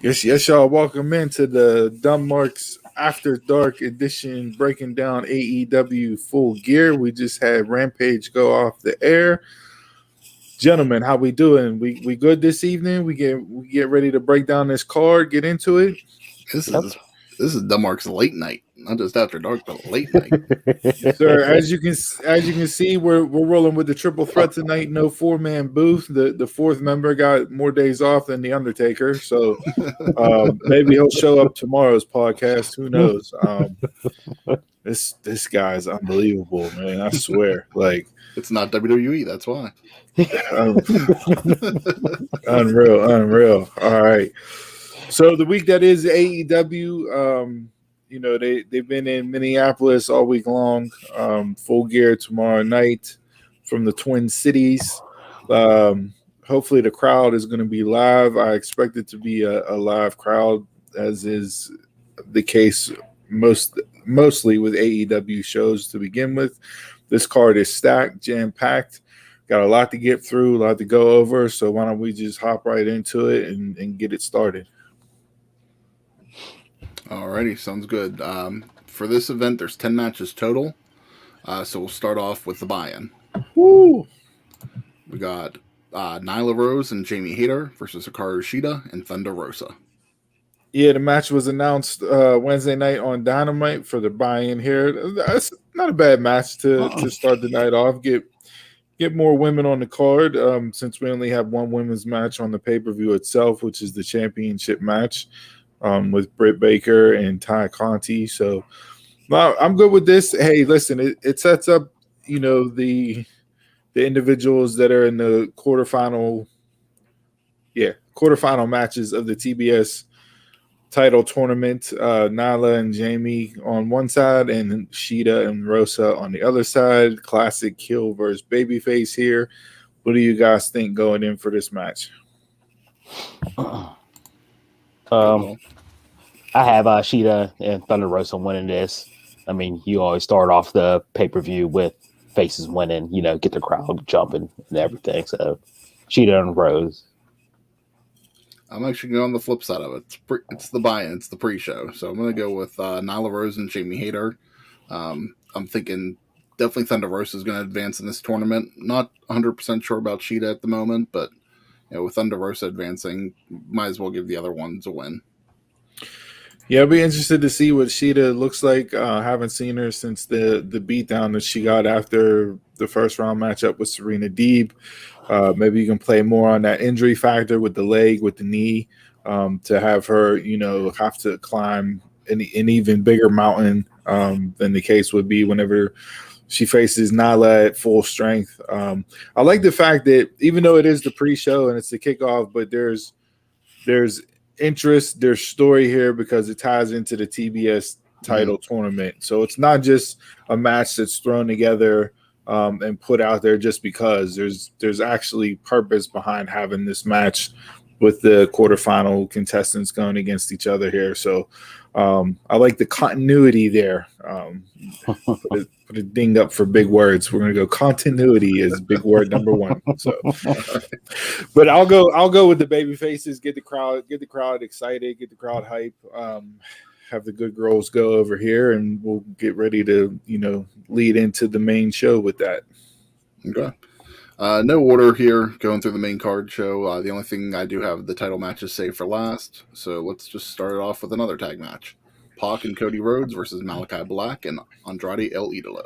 Yes, y'all. Welcome into the Dumb Marks After Dark edition, breaking down AEW Full Gear. We just had Rampage go off the air. Gentlemen, how we doing? We good this evening? We get ready to break down this card, get into it. This Yep. is this is Denmark's late night, not just after dark, but late night. Yes, sir. As you can see, we're rolling with the triple threat tonight. No 4-man booth. The fourth member got more days off than the Undertaker, so maybe he'll show up tomorrow's podcast. Who knows? This guy's unbelievable, man. I swear. Like It's not WWE, that's why. um, unreal. All right. So the week that is AEW, they've been in Minneapolis all week long. Full Gear tomorrow night from the Twin Cities. Hopefully the crowd is going to be live. I expect it to be a live crowd, as is the case mostly with AEW shows to begin with. This card is stacked, jam-packed. Got a lot to get through, a lot to go over. So why don't we just hop right into it and get it started? Alrighty, sounds good. For this event, there's 10 matches total. So we'll start off with the buy-in. Woo! We got Nyla Rose and Jamie Hayter versus Hikaru Shida and Thunder Rosa. Yeah, the match was announced Wednesday night on Dynamite for the buy-in here. That's not a bad match to start the night off. Get more women on the card, since we only have one women's match on the pay-per-view itself, which is the championship match with Britt Baker and Ty Conti. So I'm good with this. Hey, listen, it sets up, the individuals that are in the quarterfinal matches of the TBS title tournament. Nyla and Jamie on one side, and Shida and Rosa on the other side. Classic heel versus babyface here. What do you guys think going in for this match? I have Shida and Thunder Rosa winning this. I mean, you always start off the pay-per-view with faces winning, get the crowd jumping and everything. So Shida and Rose. I'm actually going on the flip side of it. It's the buy-in, it's the pre-show. So I'm going to go with Nyla Rose and Jamie Hayter. I'm thinking definitely Thunder Rosa is going to advance in this tournament. Not 100% sure about Shida at the moment, but with Thunder Rosa advancing, might as well give the other ones a win. Yeah, I'll be interested to see what Shida looks like. Haven't seen her since the beatdown that she got after the first round matchup with Serena Deeb. Maybe you can play more on that injury factor with the leg, with the knee, to have her, have to climb an even bigger mountain than the case would be whenever she faces Nyla at full strength. I like the fact that even though it is the pre-show and it's the kickoff, but there's interest, there's story here because it ties into the TBS title tournament. So it's not just a match that's thrown together and put out there just because. There's actually purpose behind having this match with the quarterfinal contestants going against each other here. So I like the continuity there. Put a ding up for big words. We're gonna go continuity is big word number one. So, but I'll go with the baby faces. Get the crowd excited. Get the crowd hype. Have the good girls go over here, and we'll get ready to lead into the main show with that. Okay. No order here going through the main card show. The only thing I do have the title matches saved for last. So let's just start it off with another tag match. Pac and Cody Rhodes versus Malachi Black and Andrade El Idolo.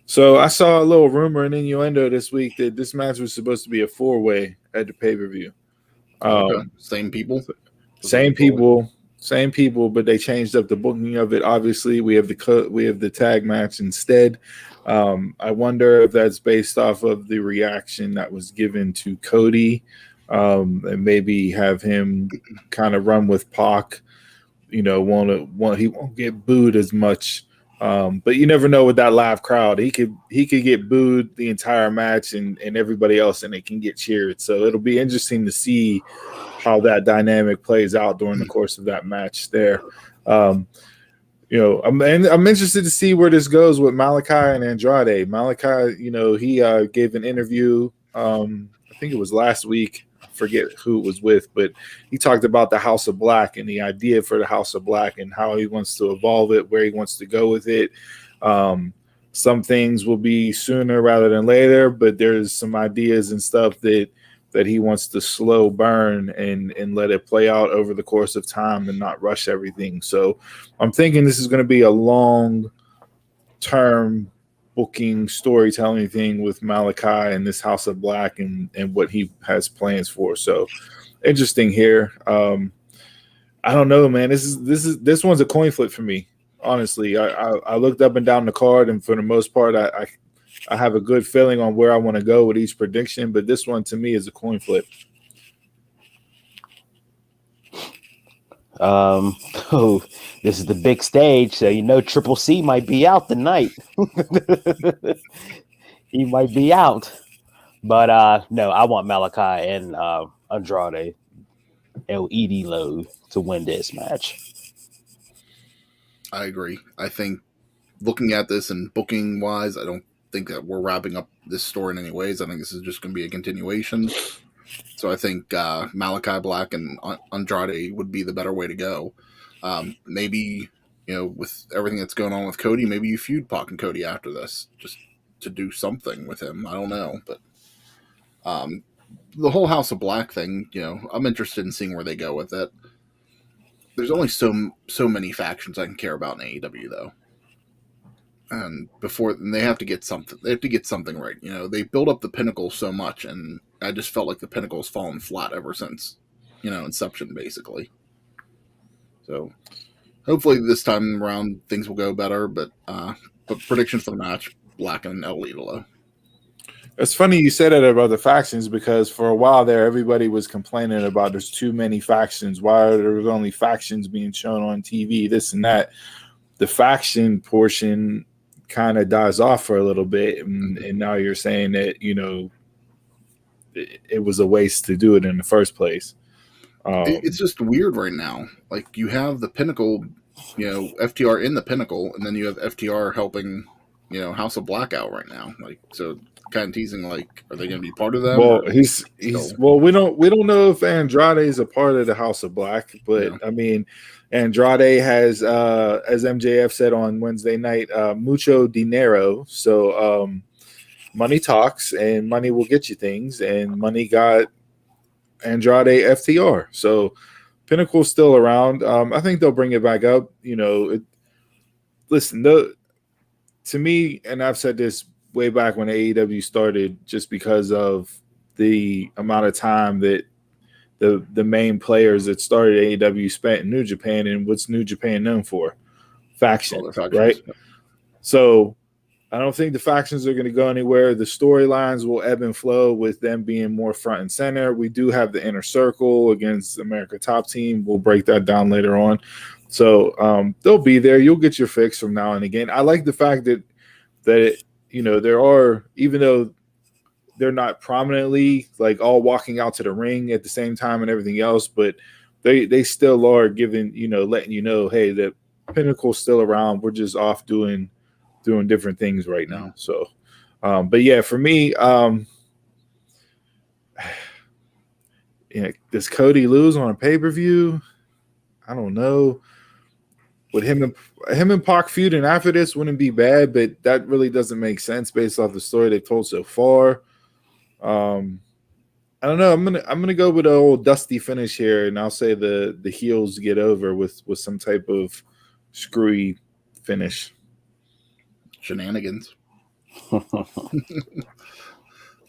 So I saw a little rumor and innuendo this week that this match was supposed to be a 4-way at the pay-per-view. Okay. Same people? Same people, but they changed up the booking of it. Obviously, we have the tag match instead. I wonder if that's based off of the reaction that was given to Cody, and maybe have him kind of run with Pac. He won't get booed as much, but you never know with that live crowd. He could get booed the entire match, and everybody else in it can get cheered. So it'll be interesting to see how that dynamic plays out during the course of that match there. I'm interested to see where this goes with Malachi and Andrade. Malachi, he gave an interview. I think it was last week. I forget who it was with, but he talked about the House of Black and the idea for the House of Black and how he wants to evolve it, where he wants to go with it. Some things will be sooner rather than later, but there's some ideas and stuff that he wants to slow burn and let it play out over the course of time and not rush everything. So I'm thinking this is going to be a long term booking storytelling thing with Malachi and this House of Black and what he has plans for. So interesting here. I don't know, man. This one's a coin flip for me. Honestly, I looked up and down the card, and for the most part, I have a good feeling on where I want to go with each prediction, but this one to me is a coin flip. Oh, this is the big stage, so Triple C might be out tonight. He might be out, but no, I want Malachi and Andrade El Idolo to win this match. I agree. I think looking at this and booking wise, I don't think that we're wrapping up this story in any ways. I think this is just going to be a continuation. So I think Malachi Black and Andrade would be the better way to go. Maybe, with everything that's going on with Cody, maybe you feud Pac and Cody after this just to do something with him. I don't know. But the whole House of Black thing, I'm interested in seeing where they go with it. There's only so many factions I can care about in AEW, though. And they have to get something. They have to get something right. They build up the Pinnacle so much, and I just felt like the Pinnacle has fallen flat ever since, inception, basically. So hopefully this time around things will go better. But predictions for the match: Black and El Idolo. It's funny you said that about the factions because for a while there, everybody was complaining about there's too many factions. Why are there only factions being shown on TV? This and that. The faction portion kind of dies off for a little bit, and now you're saying that it was a waste to do it in the first place. It's just weird right now. Like you have the Pinnacle, FTR in the Pinnacle, and then you have FTR helping, House of Black out right now. Like so. Kind of teasing, like, are they going to be part of that? Well, he's well. We don't know if Andrade is a part of the House of Black, but yeah. I mean, Andrade has, as MJF said on Wednesday night, mucho dinero. So money talks, and money will get you things, and money got Andrade FTR. So Pinnacle's still around. I think they'll bring it back up. Listen, to me, and I've said this way back when AEW started, just because of the amount of time that the main players that started AEW spent in New Japan, and what's New Japan known for? Factions, right? So I don't think the factions are going to go anywhere. The storylines will ebb and flow with them being more front and center. We do have the Inner Circle against America Top Team. We'll break that down later on. So they'll be there. You'll get your fix from now and again. I like the fact that there are, even though they're not prominently like all walking out to the ring at the same time and everything else, but they still are giving, letting hey, the Pinnacle's still around. We're just off doing different things right now. So, but yeah, for me, does Cody lose on a pay-per-view? I don't know. Would him and Pac feuding after this wouldn't be bad, but that really doesn't make sense based off the story they've told so far. I don't know. I'm gonna go with an old dusty finish here, and I'll say the heels get over with some type of screwy finish. Shenanigans. All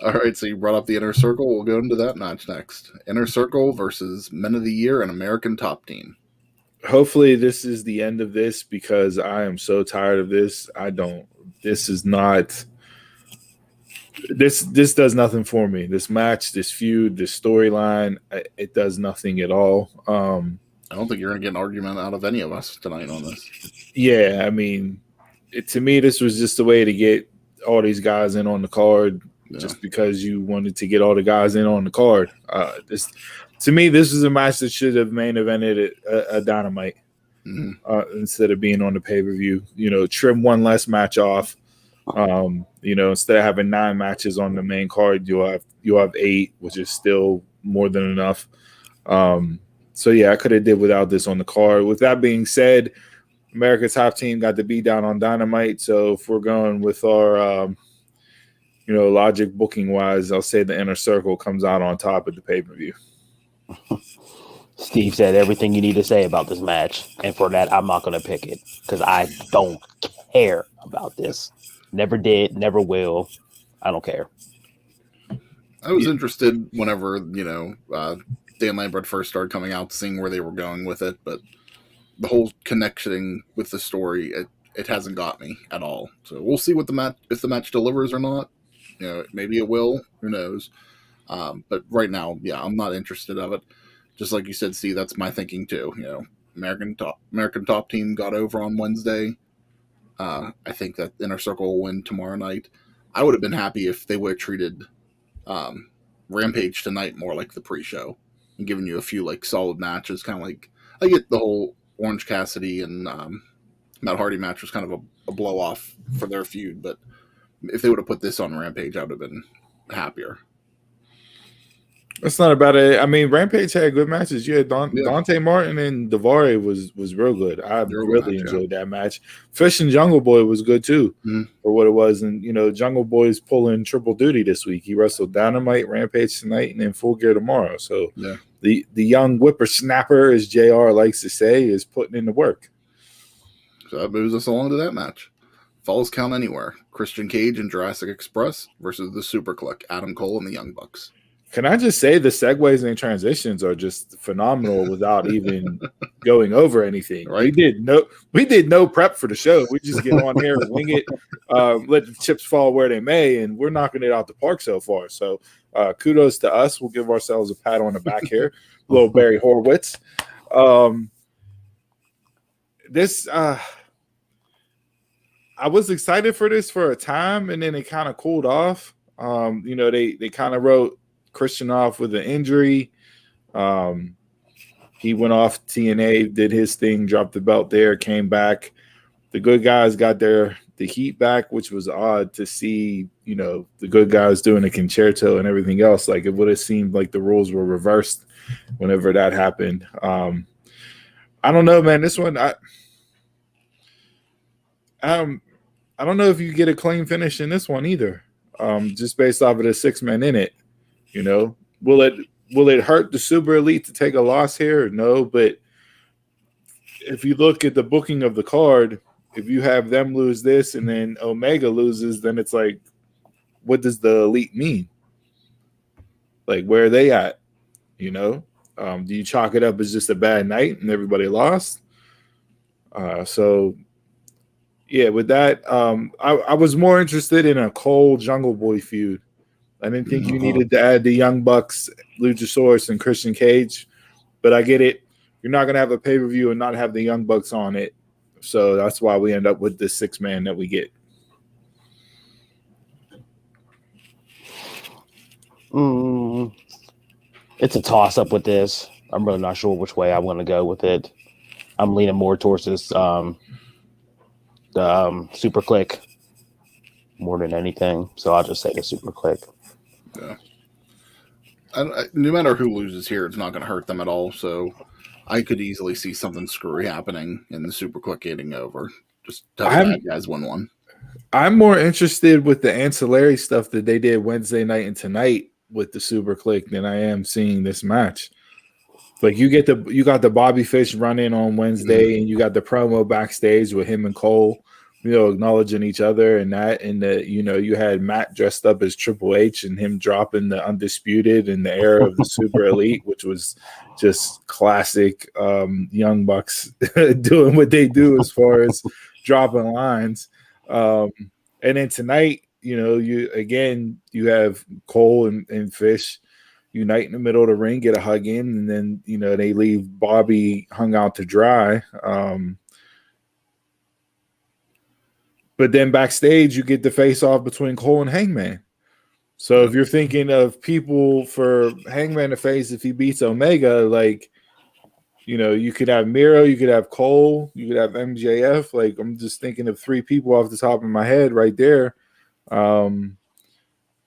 right, so you brought up the Inner Circle. We'll go into that match next. Inner Circle versus Men of the Year and American Top Team. Hopefully this is the end of this because I am so tired of this. This does nothing for me. This match, this feud, this storyline, it does nothing at all. I don't think you're going to get an argument out of any of us tonight on this. Yeah, I mean, to me, this was just a way to get all these guys in on the card just because you wanted to get all the guys in on the card. To me, this is a match that should have main evented a Dynamite instead of being on the pay-per-view. Trim one less match off. Instead of having 9 matches on the main card, you'll have 8, which is still more than enough. So yeah, I could have did without this on the card. With that being said, America's Top Team got the beat down on Dynamite. So if we're going with our logic booking wise, I'll say the Inner Circle comes out on top of the pay-per-view. Steve said everything you need to say about this match, and for that, I'm not going to pick it because I don't care about this. Never did, never will. I don't care. I was interested whenever Dan Lambert first started coming out, seeing where they were going with it, but the whole connecting with the story, it hasn't got me at all. So we'll see what if the match delivers or not. Maybe it will. Who knows? But right now, yeah, I'm not interested of it. Just like you said, Steve, that's my thinking too. American Top Team got over on Wednesday. I think that Inner Circle will win tomorrow night. I would have been happy if they would have treated Rampage tonight more like the pre-show and given you a few like solid matches. Kind of like I get the whole Orange Cassidy and Matt Hardy match was kind of a blow off for their feud, but if they would have put this on Rampage, I would have been happier. That's not about it. I mean, Rampage had good matches. Yeah, Dante Martin and Daivari was real good. I really enjoyed that match. Fish and Jungle Boy was good too for what it was. And, Jungle Boy's pulling triple duty this week. He wrestled Dynamite, Rampage tonight, and then Full Gear tomorrow. So the young whippersnapper, as JR likes to say, is putting in the work. So that moves us along to that match. Falls Count Anywhere. Christian Cage and Jurassic Express versus the Super Click, Adam Cole and the Young Bucks. Can I just say the segues and transitions are just phenomenal without even going over anything. Right? We did no prep for the show. We just get on here and wing it, let the chips fall where they may, and we're knocking it out the park so far. So kudos to us. We'll give ourselves a pat on the back here. Little Barry Horowitz. I was excited for this for a time, and then it kind of cooled off. They kind of wrote Christian off with an injury. He went off TNA, did his thing, dropped the belt there, came back. The good guys got the heat back, which was odd to see, the good guys doing a concerto and everything else. Like, it would have seemed like the rules were reversed whenever that happened. I don't know, man. This one, I don't know if you get a clean finish in this one either, just based off of the 6 men in it. Will it hurt the Super Elite to take a loss here? No, but if you look at the booking of the card, if you have them lose this and then Omega loses, then it's like, what does the Elite mean? Like, where are they at? Do you chalk it up as just a bad night and everybody lost? So yeah, with that, I was more interested in a Cole Jungle Boy feud. I didn't think you needed to add the Young Bucks, Luchasaurus, and Christian Cage, but I get it. You're not going to have a pay-per-view and not have the Young Bucks on it, so that's why we end up with this 6-man that we get. It's a toss-up with this. I'm really not sure which way I want to go with it. I'm leaning more towards this the Super Click more than anything, so I'll just say the Super Click. Yeah. No matter who loses here, it's not going to hurt them at all. So I could easily see something screwy happening in the Super Click getting over. Just tell the bad guys win one. I'm more interested with the ancillary stuff that they did Wednesday night and tonight with the Super Click than I am seeing this match. Like, you got the Bobby Fish run-in on Wednesday, and you got the promo backstage with him and Cole, acknowledging each other and that, and you had Matt dressed up as Triple H and him dropping the Undisputed in the era of the Super Elite, which was just classic Young Bucks doing what they do as far as dropping lines. And then tonight, you have Cole and Fish unite in the middle of the ring, get a hug in, and then they leave Bobby hung out to dry. But then backstage, you get the face-off between Cole and Hangman. So if you're thinking of people for Hangman to face if he beats Omega, like, you could have Miro, you could have Cole, you could have MJF. Like, I'm just thinking of 3 people off the top of my head right there. And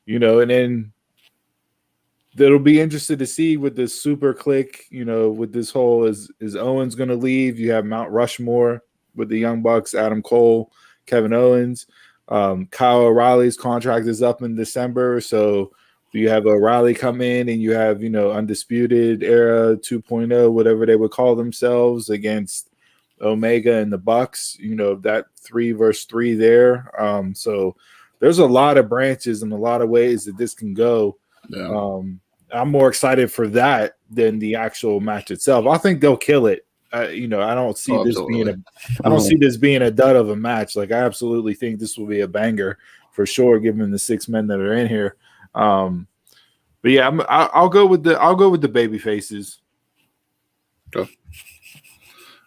then that'll be interested to see with this super click, with this whole is Owens going to leave? You have Mount Rushmore with the Young Bucks, Adam Cole, Kevin Owens. Kyle O'Reilly's contract is up in December. So you have O'Reilly come in and you have, Undisputed Era 2.0, whatever they would call themselves, against Omega and the Bucks, that 3 versus 3 there. So there's a lot of branches and a lot of ways that this can go. Yeah. I'm more excited for that than the actual match itself. I think they'll kill it. I don't see this being a dud of a match. Like, I absolutely think this will be a banger for sure, given the 6 men that are in here. But yeah, I'll go with the baby faces. Okay.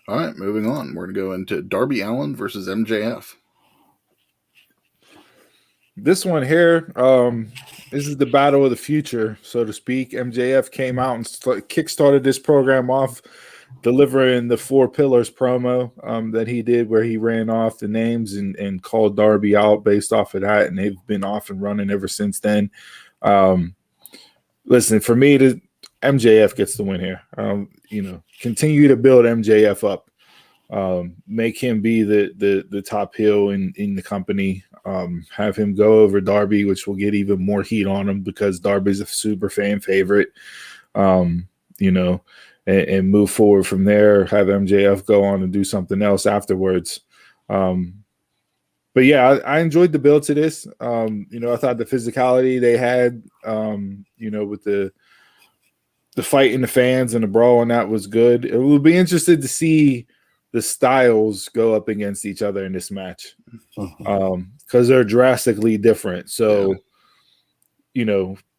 All right, moving on. We're gonna go into Darby Allin versus MJF. This one here, this is the battle of the future, so to speak. MJF came out and kickstarted this program off, delivering the 4 pillars promo that he did, where he ran off the names and called Darby out based off of that, and they've been off and running ever since then. Listen, for me, MJF gets the win here. Continue to build MJF up. Make him be the top heel in the company. Have him go over Darby, which will get even more heat on him because Darby's a super fan favorite. And move forward from there. Have MJF go on and do something else afterwards. But yeah, I enjoyed the build to this. I thought the physicality they had, with the fight in the fans and the brawl, and that was good. It will be interested to see the styles go up against each other in this match, because they're drastically different. So,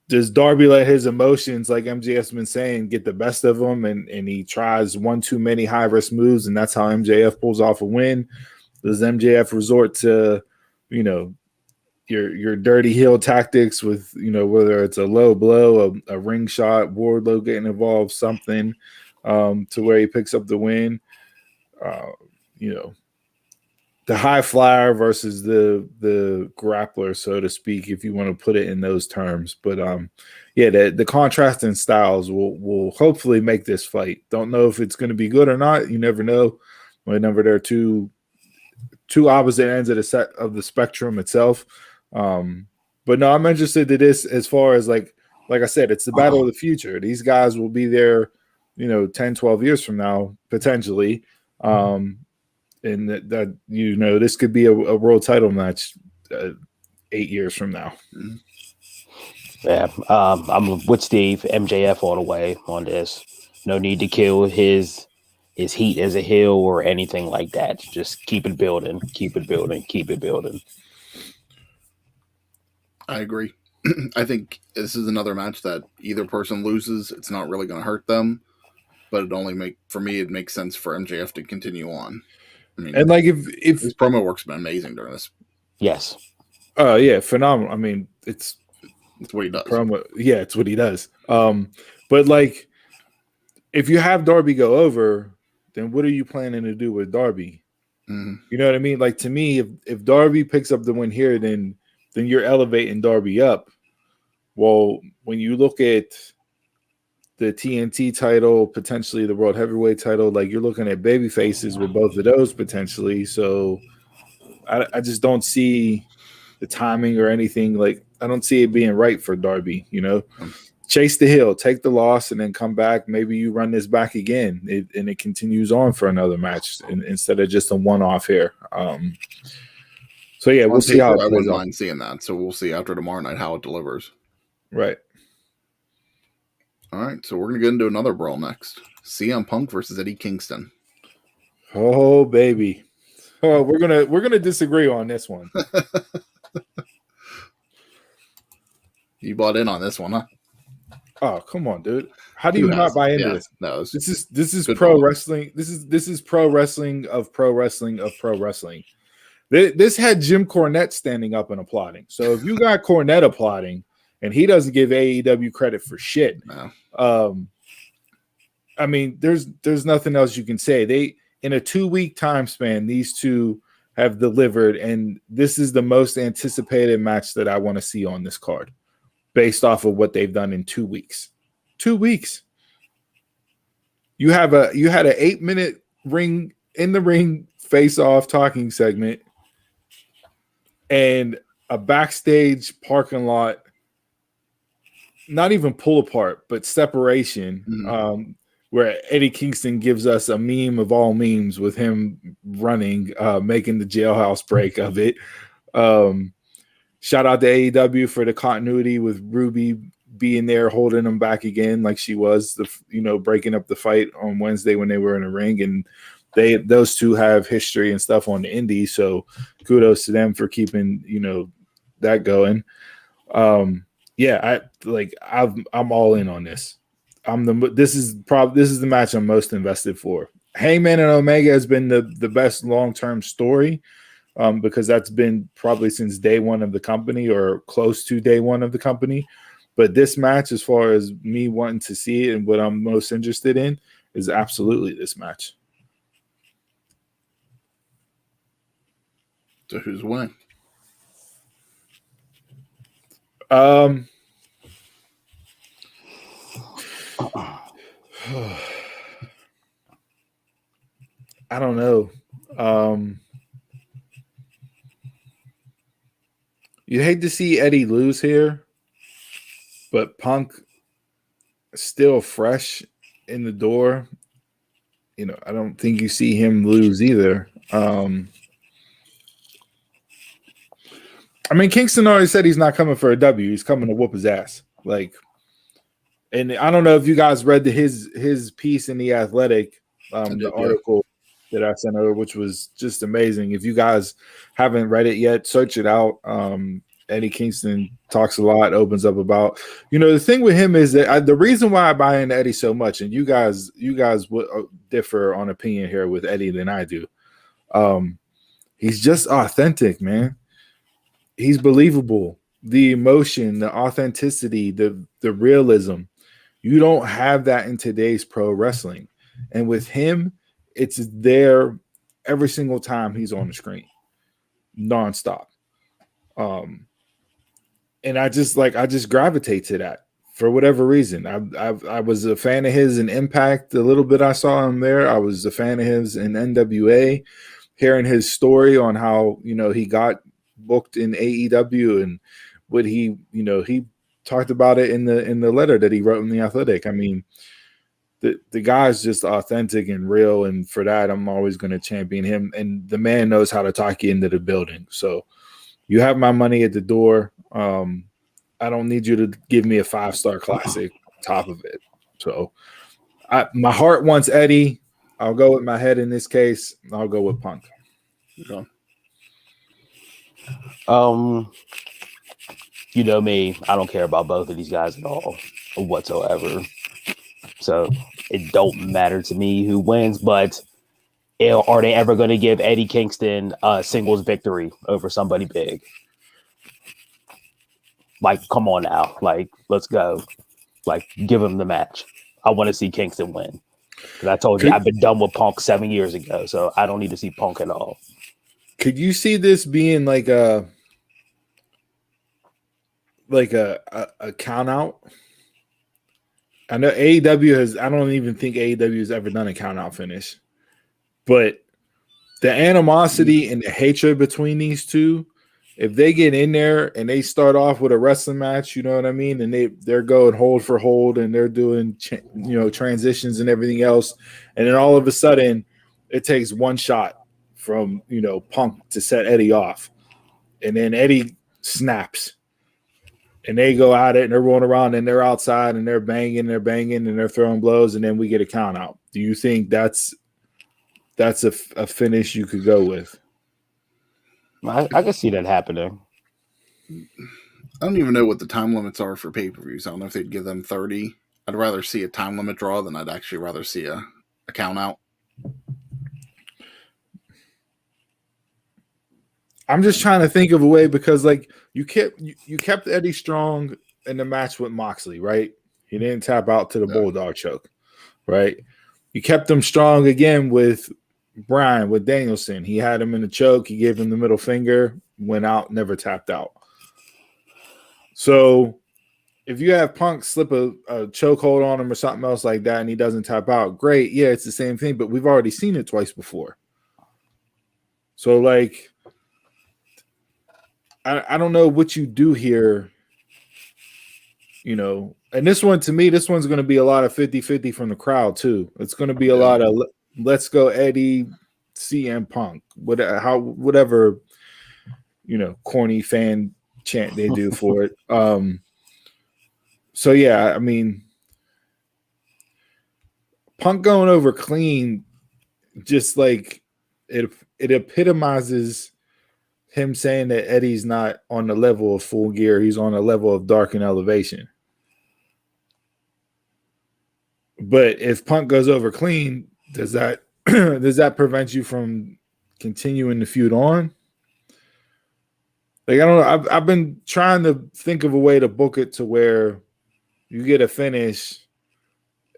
does Darby let his emotions, like MJF's been saying, get the best of him, and he tries one too many high risk moves, and that's how MJF pulls off a win? Does MJF resort to, your dirty heel tactics with, whether it's a low blow, a ring shot, Wardlow getting involved, something to where he picks up the win? The high flyer versus the grappler, so to speak, if you want to put it in those terms. But the contrast in styles will hopefully make this fight. Don't know if it's going to be good or not. You never know. Whenever they're two opposite ends of the spectrum itself. But no, I'm interested to this as far as like I said, it's the battle of the future. These guys will be there, 10, 12 years from now, potentially. And that this could be a world title match 8 years from now. Yeah, I'm with Steve. MJF all the way on this. No need to kill his heat as a heel or anything like that. Just keep it building, keep it building, keep it building. I agree. I think this is another match that either person loses, it's not really going to hurt them, but it makes sense for MJF to continue on. I mean, and like if his promo work's been amazing during this. Yes. Yeah, phenomenal. I mean, it's what he does. Promo, yeah, it's what he does. But like, if you have Darby go over, then what are you planning to do with Darby? Mm-hmm. You know what I mean? Like, to me, if Darby picks up the win here, then you're elevating Darby up. Well, when you look at the TNT title, potentially the World Heavyweight title, like, you're looking at baby faces with both of those potentially. So I just don't see the timing or anything. Like, I don't see it being right for Darby, Chase the hill, take the loss, and then come back. Maybe you run this back again, and it continues on for another match instead of just a one-off here. So yeah, we'll see how it plays. I wouldn't mind seeing that. So we'll see after tomorrow night how it delivers. Right. All right, so we're gonna get into another brawl next. CM Punk versus Eddie Kingston. Oh baby. Oh, we're gonna disagree on this one. You bought in on this one, huh? Oh, come on, dude. How do you not buy into this? No, this is pro wrestling. This is pro wrestling of pro wrestling of pro wrestling. This had Jim Cornette standing up and applauding. So if you got Cornette applauding and he doesn't give AEW credit for shit, no. I mean, there's nothing else you can say. They, in a 2-week time span, these two have delivered, and this is the most anticipated match that I want to see on this card. based off of what they've done in 2 weeks. 2 weeks. You had an 8-minute ring in the ring face-off talking segment and a backstage parking lot, not even pull apart, but separation, where Eddie Kingston gives us a meme of all memes with him running, making the jailhouse break of it. Shout out to AEW for the continuity with Ruby being there, holding them back again, like she was, breaking up the fight on Wednesday when they were in the ring. And those two have history and stuff on the indies. So kudos to them for keeping, that going. I'm all in on this. This is the match I'm most invested for. Hangman and Omega has been the best long-term story. Because that's been probably since day one of the company or close to day one of the company. But this match, as far as me wanting to see it and what I'm most interested in, is absolutely this match. So who's winning? I don't know. You'd hate to see Eddie lose here, but Punk still fresh in the door. I don't think you see him lose either. Kingston already said he's not coming for a W. He's coming to whoop his ass. And I don't know if you guys read his piece in The Athletic, the article that I sent over, which was just amazing. If you guys haven't read it yet, search it out. Eddie Kingston talks a lot, opens up about, the thing with him is that the reason why I buy into Eddie so much, and you guys would differ on opinion here with Eddie than I do. He's just authentic, man. He's believable. The emotion, the authenticity, the realism. You don't have that in today's pro wrestling. And with him, it's there every single time he's on the screen, nonstop. And I just gravitate to that for whatever reason. I was a fan of his in Impact. The little bit I saw him there, I was a fan of his in NWA. Hearing his story on how he got booked in AEW and what he talked about it in the letter that he wrote in The Athletic. The guy's just authentic and real, and for that, I'm always going to champion him. And the man knows how to talk you into the building. So you have my money at the door. I don't need you to give me a 5-star classic top of it. So my heart wants Eddie. I'll go with my head in this case. I'll go with Punk. Okay. You know me, I don't care about both of these guys at all whatsoever. So it don't matter to me who wins, but are they ever going to give Eddie Kingston a singles victory over somebody big? Come on now. Let's go. Give him the match. I want to see Kingston win. Because I told you, I've been done with Punk 7 years ago, so I don't need to see Punk at all. Could you see this being like a count out? I know AEW has. I don't even think AEW has ever done a count out finish, but the animosity and the hatred between these two, if they get in there and they start off with a wrestling match, you know what I mean, and they're going hold for hold and they're doing transitions and everything else, and then all of a sudden it takes one shot from Punk to set Eddie off, and then Eddie snaps. And they go at it and they're rolling around and they're outside and they're banging and they're throwing blows, and then we get a count out. Do you think that's a finish you could go with? I can see that happening. I don't even know what the time limits are for pay-per-views. I don't know if they'd give them 30. I'd rather see a time limit draw than I'd actually rather see a count out. I'm just trying to think of a way, because you kept Eddie strong in the match with Moxley, right? He didn't tap out to the Bulldog choke, right? You kept him strong again with Brian, with Danielson. He had him in the choke. He gave him the middle finger, went out, never tapped out. So if you have Punk slip a chokehold on him or something else like that and he doesn't tap out, great. Yeah, it's the same thing, but we've already seen it twice before. So, like, I don't know what you do here, you know. And this one, to me, this one's going to be a lot of 50-50 from the crowd, too. It's going to be a lot of let's go Eddie, CM Punk, whatever, you know, corny fan chant they do for it. So, yeah, I mean, Punk going over clean, just like it epitomizes him saying that Eddie's not on the level of Full Gear. He's on the level of Dark and Elevation. But if Punk goes over clean, does that does that prevent you from continuing the feud on? Like, I don't know. I've been trying to think of a way to book it to where you get a finish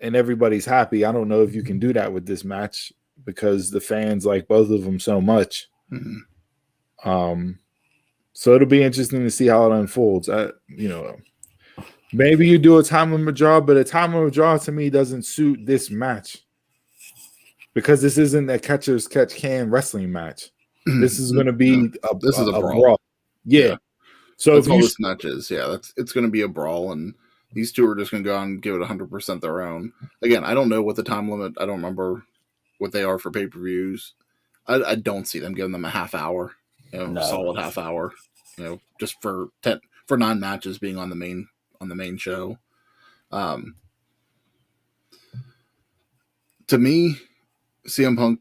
and everybody's happy. I don't know if you can do that with this match because the fans like both of them so much. Mm-hmm. So it'll be interesting to see how it unfolds. You know, maybe you do a time limit draw, but a time limit draw to me doesn't suit this match because this isn't a catcher's catch can wrestling match. This is going to be a brawl. Yeah. So that's all this match is. Yeah, it's going to be a brawl, and these two are just going to go on and give it 100% their own. Again, I don't know what the time limit. I don't remember what they are for pay-per-views. I don't see them giving them a half hour, solid half hour, just for 9 matches being on the main show. To me, CM Punk,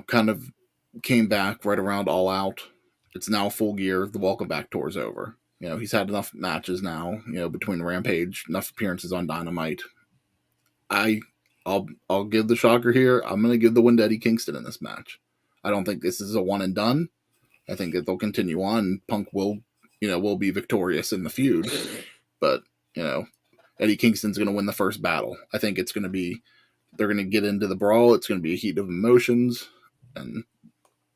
kind of came back right around All Out. It's now Full Gear. The Welcome Back tour is over. He's had enough matches now, between Rampage, enough appearances on Dynamite. I'll give the shocker here. I'm going to give the win to Eddie Kingston in this match. I don't think this is a one and done. I think that they'll continue on. Punk will be victorious in the feud, but Eddie Kingston's going to win the first battle. I think it's going to be, they're going to get into the brawl. It's going to be a heat of emotions, and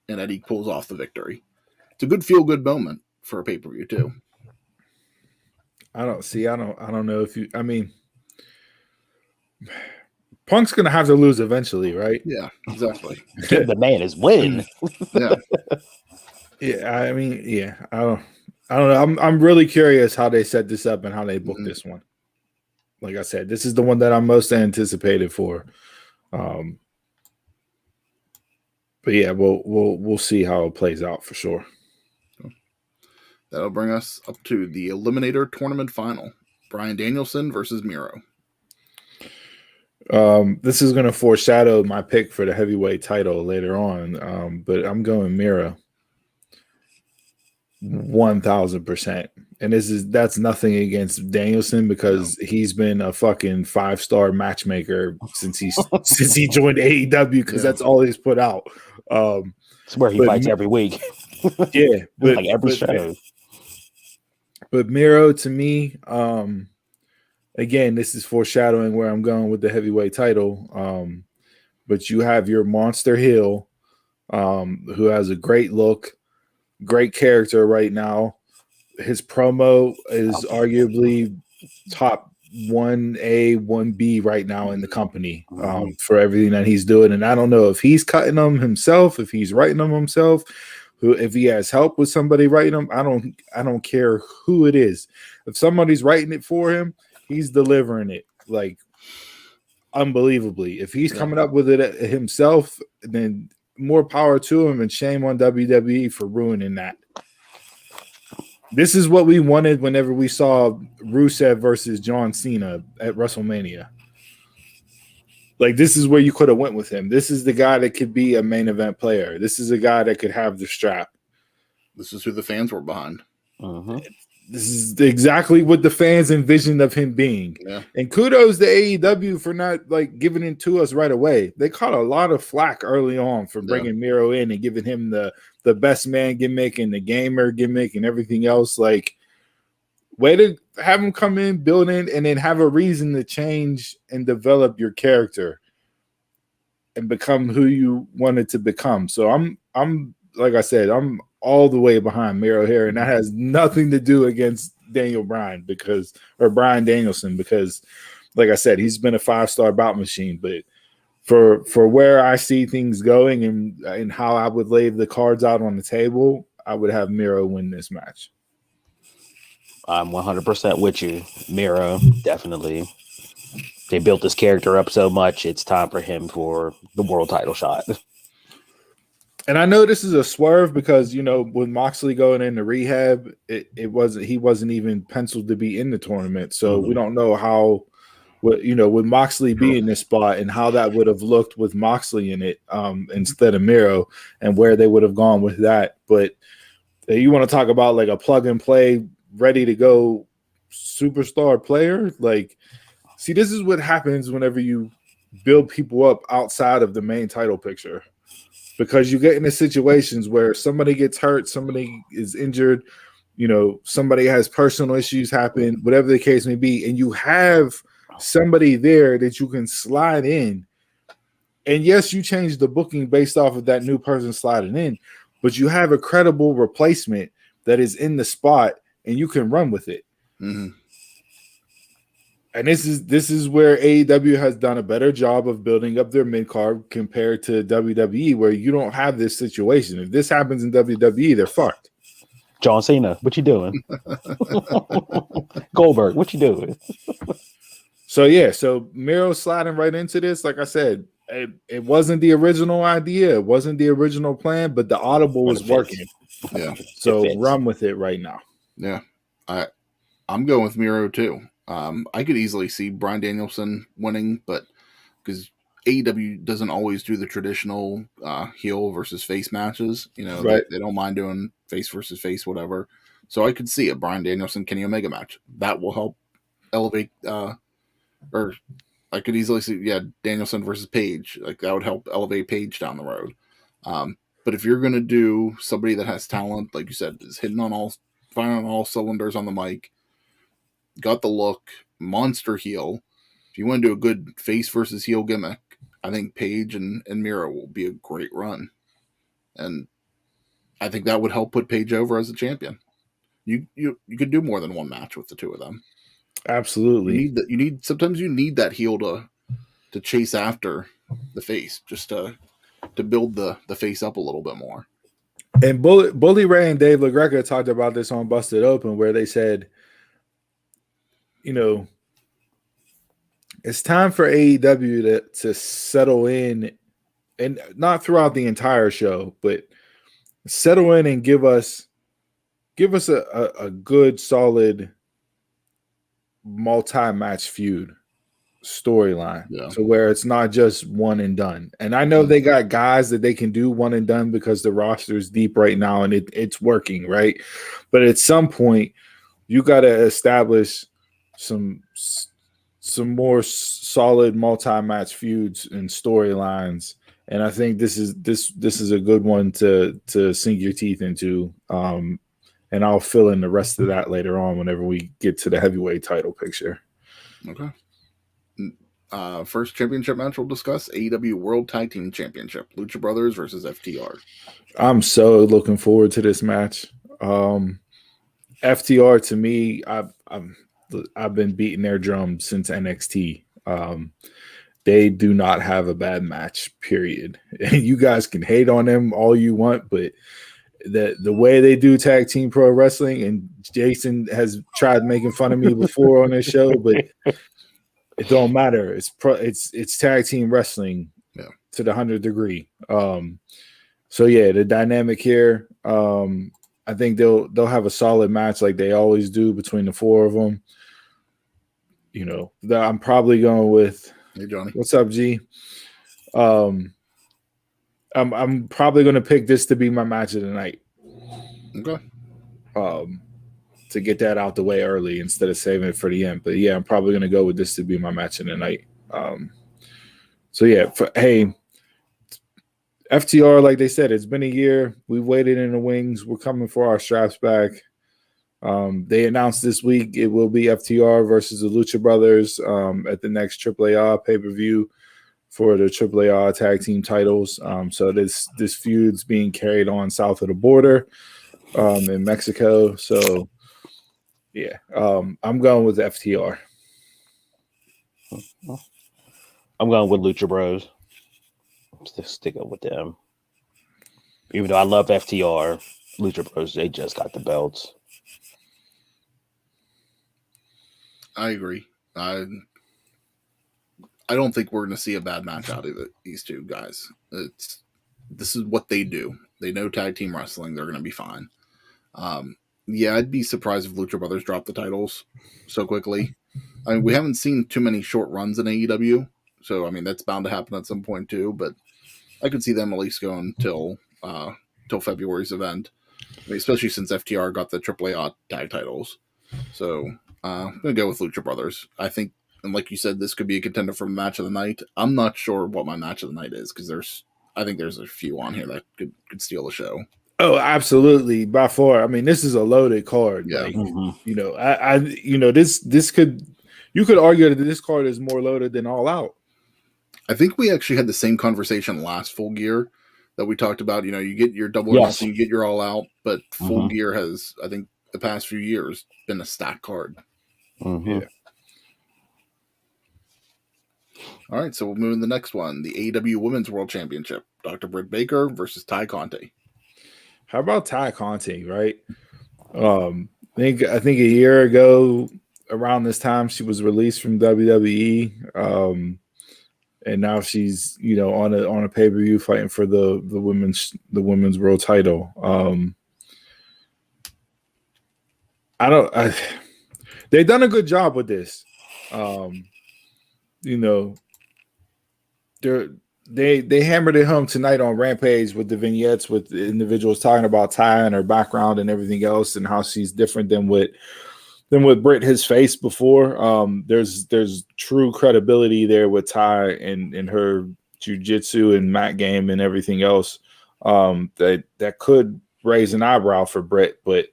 Eddie pulls off the victory. It's a good feel-good moment for a pay-per-view too. I don't know if you. I mean, Punk's gonna have to lose eventually, right? Yeah, exactly. Give the man his win. Yeah. Yeah, I mean, yeah. I don't know. I'm really curious how they set this up and how they book this one. Like I said, this is the one that I'm most anticipated for. But yeah, we'll see how it plays out for sure. That'll bring us up to the Eliminator Tournament Final. Bryan Danielson versus Miro. This is going to foreshadow my pick for the heavyweight title later on, but I'm going Miro 1,000%. And that's nothing against Danielson because he's been a fucking 5-star matchmaker since he joined AEW because that's all he's put out. It's where he fights every week. Yeah, but, like every show. But Miro, to me, again, this is foreshadowing where I'm going with the heavyweight title. But you have your monster heel, who has a great look, great character right now. His promo is arguably top 1A, 1B right now in the company for everything that he's doing. And I don't know if he's cutting them himself, if he's writing them himself, if he has help with somebody writing them. I don't care who it is. If somebody's writing it for him, he's delivering it like unbelievably. If he's coming up with it himself, then more power to him, and shame on WWE for ruining that. This is what we wanted whenever we saw Rusev versus John Cena at WrestleMania. Like, this is where you could have went with him. This is the guy that could be a main event player. This is a guy that could have the strap. This is who the fans were behind. This is exactly what the fans envisioned of him being. Yeah. And kudos to AEW for not like giving it to us right away. They caught a lot of flack early on for bringing Miro in and giving him the best man gimmick and the gamer gimmick and everything else. Like, way to have him come in, build in, and then have a reason to change and develop your character and become who you wanted to become. So I'm like I said, I'm all the way behind Miro here, and that has nothing to do against Brian Danielson, because like I said, he's been a 5-star bout machine. But for where I see things going and how I would lay the cards out on the table, I would have Miro win this match. I'm 100% with you. Miro, definitely. They built this character up so much, it's time for him for the world title shot. And I know this is a swerve because, with Moxley going into rehab, he wasn't even penciled to be in the tournament. So we don't know with Moxley being in this spot and how that would have looked with Moxley in it instead of Miro, and where they would have gone with that. But you want to talk about like a plug and play, ready to go superstar player? Like, see, this is what happens whenever you build people up outside of the main title picture. Because you get into situations where somebody gets hurt, somebody is injured, somebody has personal issues happen, whatever the case may be, and you have somebody there that you can slide in. And yes, you change the booking based off of that new person sliding in, but you have a credible replacement that is in the spot and you can run with it. Mm-hmm. And this is where AEW has done a better job of building up their mid card compared to WWE, where you don't have this situation. If this happens in WWE, they're fucked. John Cena, what you doing? Goldberg, what you doing? So Miro sliding right into this. Like I said, it wasn't the original idea, it wasn't the original plan, but the audible was working. Yeah. So run with it right now. Yeah, I'm going with Miro too. I could easily see Bryan Danielson winning, but because AEW doesn't always do the traditional heel versus face matches, right. They don't mind doing face versus face, whatever. So I could see a Bryan Danielson Kenny Omega match that will help elevate. Or I could easily see, Danielson versus Page, like that would help elevate Page down the road. But if you're gonna do somebody that has talent, like you said, is firing on all cylinders on the mic, got the look, monster heel. If you want to do a good face versus heel gimmick, I think Page and Miro will be a great run. And I think that would help put Page over as a champion. You could do more than one match with the two of them. Absolutely. Sometimes you need that heel to chase after the face, just to build the face up a little bit more. And Bully Ray and Dave LaGreca talked about this on Busted Open, where they said, it's time for AEW to settle in, and not throughout the entire show, but settle in and give us a good, solid multi-match feud storyline. Yeah. So where it's not just one and done. And I know they got guys that they can do one and done because the roster is deep right now and it's working, right? But at some point, you got to establish some more solid multi-match feuds and storylines, and I think this is a good one to sink your teeth into. And I'll fill in the rest of that later on whenever we get to the heavyweight title picture. Okay. First championship match we'll discuss: AEW World Tag Team Championship, Lucha Brothers versus FTR. I'm so looking forward to this match. FTR, to me, I've been beating their drum since NXT. They do not have a bad match, period. And you guys can hate on them all you want, but the way they do tag team pro wrestling, and Jason has tried making fun of me before on this show, but it don't matter. It's tag team wrestling to the 100th degree. So yeah, the dynamic here. I think they'll have a solid match like they always do between the four of them. I'm probably going with. Hey, Johnny. What's up, G? I'm probably going to pick this to be my match of the night. Okay. To get that out the way early instead of saving it for the end. But yeah, I'm probably going to go with this to be my match of the night. So yeah, FTR, like they said, it's been a year. We waited in the wings. We're coming for our straps back. They announced this week it will be FTR versus the Lucha Brothers at the next AAA pay-per-view for the AAA tag team titles. So this feud's being carried on south of the border in Mexico. So, Yeah. I'm going with FTR. I'm going with Lucha Bros. I'm still sticking with them. Even though I love FTR, Lucha Bros, they just got the belts. I agree. I don't think we're going to see a bad match out of these two guys. This is what they do. They know tag team wrestling. They're going to be fine. Yeah, I'd be surprised if Lucha Brothers dropped the titles so quickly. I mean, we haven't seen too many short runs in AEW, so I mean that's bound to happen at some point too. But I could see them at least going till February's event. I mean, especially since FTR got the AAA tag titles. So I'm gonna go with Lucha Brothers. I think, and like you said, this could be a contender for match of the night. I'm not sure what my match of the night is because I think there's a few on here that could steal the show. Oh, absolutely. By far. I mean, this is a loaded card. Yeah. Like, you know, this could, you could argue that this card is more loaded than All Out. I think we actually had the same conversation last Full Gear that we talked about. You know, you get your double or nothing, you get your All Out, but Full Gear has, I think, the past few years been a stack card. Yeah. All right, so we'll move to the next one, the AEW Women's World Championship. Dr. Britt Baker versus Ty Conti. How about Ty Conti, right? I think a year ago around this time she was released from WWE. And now she's, you know, on a pay-per-view fighting for the women's world title. They've done a good job with this. You know, they hammered it home tonight on Rampage with the vignettes with the individuals talking about Ty and her background and everything else and how she's different than what Britt has faced before. There's true credibility there with Ty and her jiu-jitsu and mat game and everything else that could raise an eyebrow for Britt, but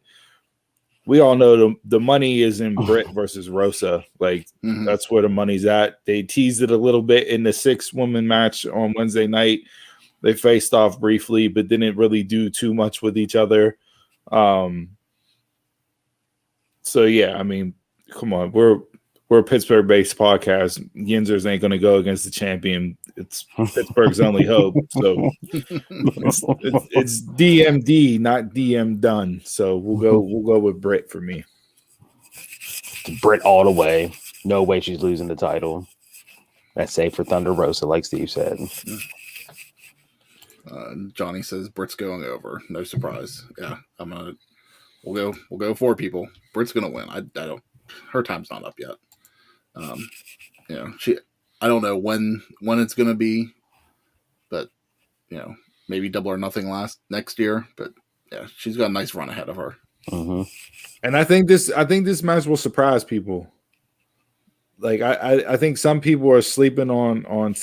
we all know the money is in Britt versus Rosa. Like that's where the money's at. They teased it a little bit in the 6-woman match on Wednesday night. They faced off briefly, but didn't really do too much with each other. So yeah, I mean, come on, we're a Pittsburgh-based podcast. Yinzers ain't going to go against the champion. It's Pittsburgh's only hope. So it's DMD, not DM done. So we'll go with Britt for me. Britt all the way. No way she's losing the title. That's safe for Thunder Rosa, like Steve said. Johnny says Britt's going over. No surprise. Yeah, We'll go 4 people. Britt's gonna win. I don't. Her time's not up yet. You know, I don't know when it's gonna be, but you know, maybe Double or Nothing next year. But yeah, she's got a nice run ahead of her. And I think this match will surprise people. Like I think some people are sleeping on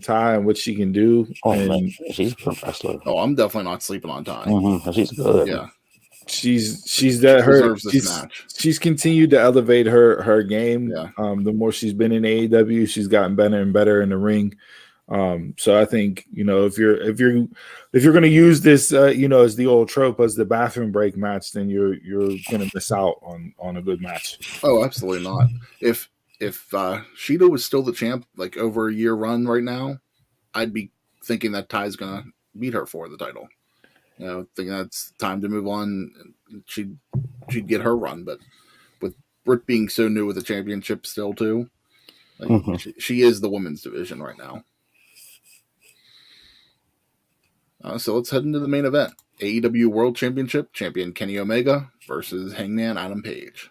Ty and what she can do. Oh man, she's a pro wrestler. Oh, I'm definitely not sleeping on Ty. She's good. Yeah. She's continued to elevate her game. Yeah. The more she's been in AEW, she's gotten better and better in the ring. So I think, you know, if you're going to use this, you know, as the old trope as the bathroom break match, then you're going to miss out on a good match. Oh, absolutely not. If Shida was still the champ, like over a year run right now, I'd be thinking that Ty's going to beat her for the title. You know, thinking that's time to move on. She'd get her run, but with Britt being so new with the championship still too, like she is the women's division right now. So let's head into the main event: AEW World Championship champion Kenny Omega versus Hangman Adam Page.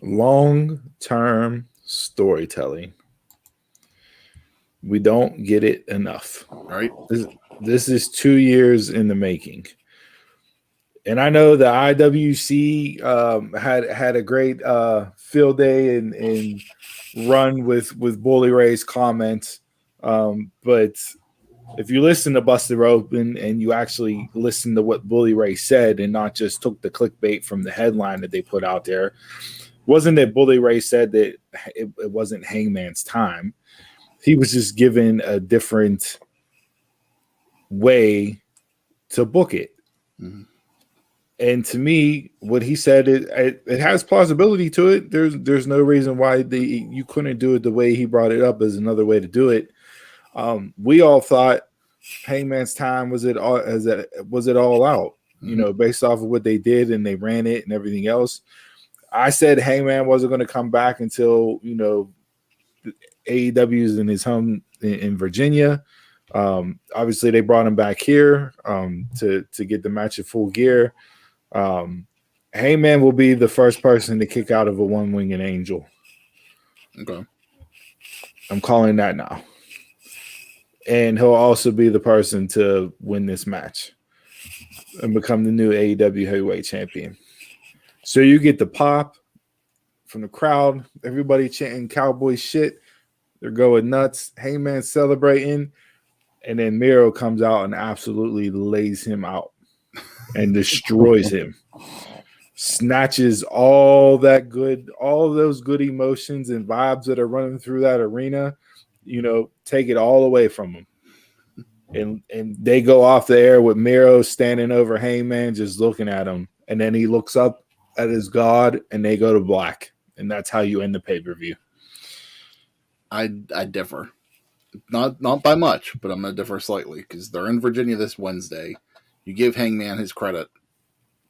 Long-term storytelling. We don't get it enough. Right? This is 2 years in the making. And I know the IWC had a great field day and run with Bully Ray's comments. But if you listen to Busted Open and you actually listen to what Bully Ray said and not just took the clickbait from the headline that they put out there, wasn't that Bully Ray said that it wasn't Hangman's time. He was just given a different way to book it. And to me, what he said, it has plausibility to it. There's no reason why you couldn't do it the way he brought it up as another way to do it. We all thought Hangman's time was it all out, based off of what they did and they ran it and everything else. I said Hangman wasn't going to come back until AEW's in his home in Virginia. Obviously, they brought him back here to get the match at Full Gear. Hangman will be the first person to kick out of a one-winged angel. Okay. I'm calling that now. And he'll also be the person to win this match and become the new AEW heavyweight champion. So you get the pop from the crowd, everybody chanting cowboy shit. They're going nuts. Hangman celebrating. And then Miro comes out and absolutely lays him out and destroys him. Snatches all those good emotions and vibes that are running through that arena, take it all away from him. And they go off the air with Miro standing over Hangman, just looking at him. And then he looks up at his god and they go to black. And that's how you end the pay-per-view. I differ. Not by much, but I'm going to differ slightly because they're in Virginia this Wednesday. You give Hangman his credit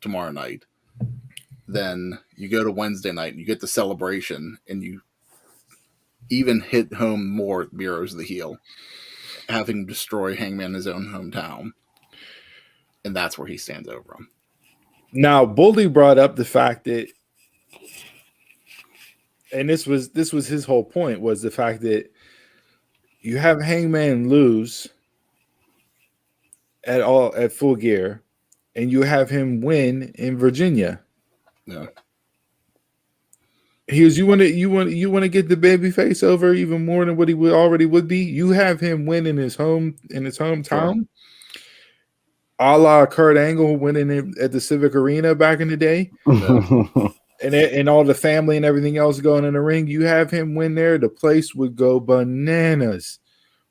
tomorrow night. Then you go to Wednesday night and you get the celebration and you even hit home more Miro's the heel, having destroy Hangman in his own hometown. And that's where he stands over him. Now, Bully brought up the fact that, and this was his whole point, was the fact that you have Hangman lose at Full Gear, and you have him win in Virginia. Yeah. You want to get the babyface over even more than what he already would be. You have him win in his hometown, Sure. a la Kurt Angle winning at the Civic Arena back in the day. And all the family and everything else going in the ring, you have him win there, the place would go bananas.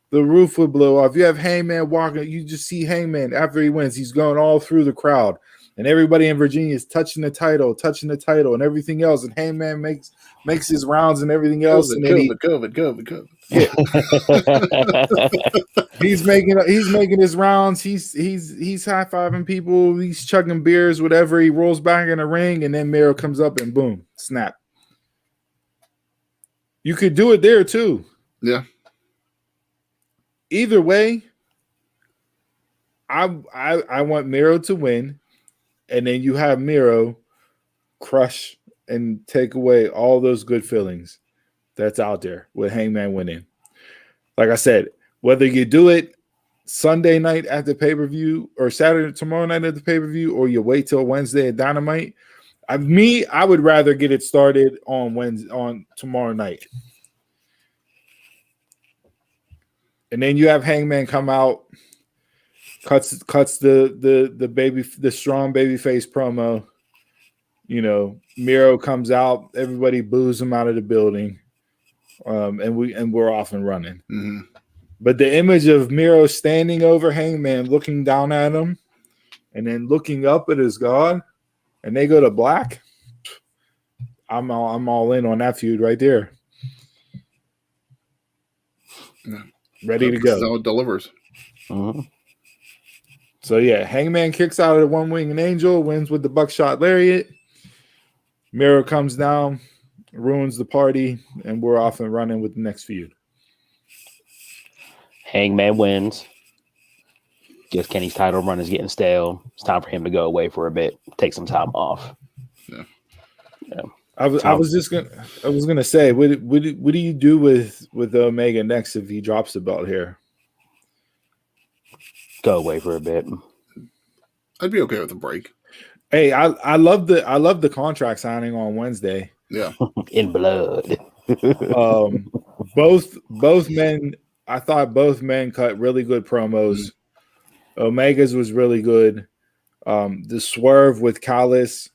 The roof would blow off. You have Hangman walking, you just see Hangman after he wins, he's going all through the crowd. And everybody in Virginia is touching the title and everything else. And Hangman makes his rounds and everything else. COVID. Yeah. he's making his rounds. He's high-fiving people. He's chugging beers, whatever. He rolls back in the ring, and then Miro comes up and boom, snap. You could do it there too. Yeah. Either way, I want Miro to win, and then you have Miro crush and take away all those good feelings that's out there with Hangman winning. Like I said, whether you do it Sunday night at the pay-per-view or tomorrow night at the pay-per-view, or you wait till Wednesday at Dynamite, I would rather get it started on tomorrow night. And then you have Hangman come out, cuts the strong babyface promo. Miro comes out, everybody boos him out of the building, and we're off and running. Mm-hmm. But the image of Miro standing over Hangman, looking down at him, and then looking up at his god, and they go to black. I'm all in on that feud right there. Yeah. Ready to go. So it delivers. Uh-huh. So yeah, Hangman kicks out of the one-winged angel, wins with the buckshot lariat. Miro comes down, ruins the party, and we're off and running with the next feud. Hangman wins. Guess Kenny's title run is getting stale. It's time for him to go away for a bit, take some time off. Yeah. I was gonna say, what do you do with Omega next if he drops the belt here? Go away for a bit. I'd be okay with a break. Hey, I love the contract signing on Wednesday. Yeah. In blood. Both men, I thought both men cut really good promos. Omega's was really good. The swerve with Callis,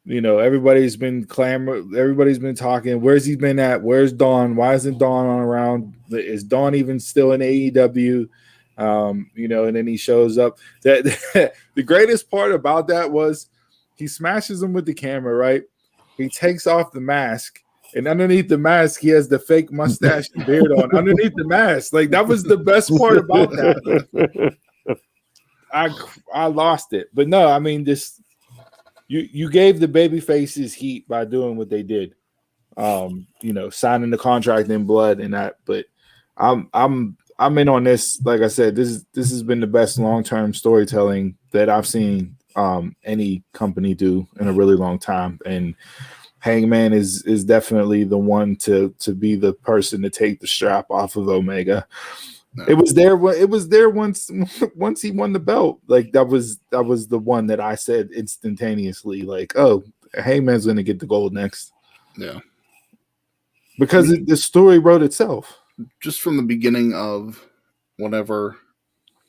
everybody's been talking. Where's he been at? Where's Dawn? Why isn't Dawn on around? Is Dawn even still in AEW? And then he shows up. That the greatest part about that was He smashes him with the camera, right? He takes off the mask, and underneath the mask, he has the fake mustache and beard on. Underneath the mask, like that was the best part about that. I lost it, but no, I mean this. You gave the baby faces heat by doing what they did. Signing the contract in blood and that. But I'm in on this. Like I said, this has been the best long-term storytelling that I've seen any company do in a really long time. And Hangman is definitely the one to be the person to take the strap off of Omega. No. It was there once he won the belt. Like that was the one that I said instantaneously, like, oh, Hangman's gonna get the gold next. Yeah. Because the story wrote itself. Just from the beginning of whenever